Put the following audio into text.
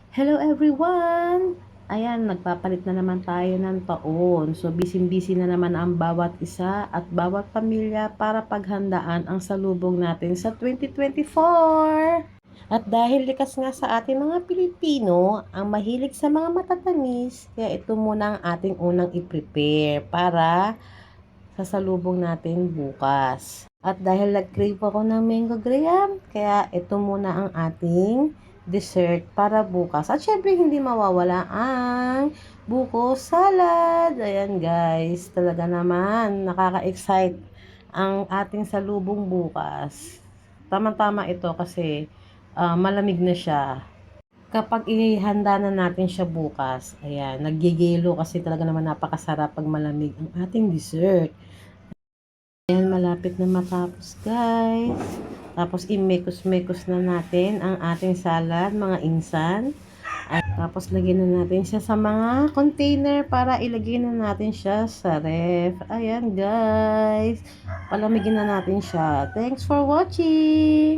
Hello everyone! Ayan, nagpapalit na naman tayo ng taon. So, busy-busy na naman ang bawat isa at bawat pamilya para paghandaan ang salubong natin sa 2024. At dahil likas nga sa ating mga Pilipino, ang mahilig sa mga matatamis, kaya ito muna ang ating unang i-prepare para sa salubong natin bukas. At dahil nag-crave ako ng mango graham, kaya ito muna ang ating dessert para bukas. At syempre, hindi mawawala ang buko salad. Ayan guys, talaga naman, nakaka-excite ang ating salubong bukas. Tama-tama ito kasi malamig na siya. Kapag ihanda na natin siya bukas, ayan, nagyayelo kasi talaga naman napakasarap pag malamig ang ating dessert. Ayan, malapit na matapos guys. Tapos imekos-mekos na natin ang ating salad, mga insan. At tapos lagyan na natin siya sa mga container para ilagay na natin siya sa ref. Ayan guys. Palamigin na natin siya. Thanks for watching!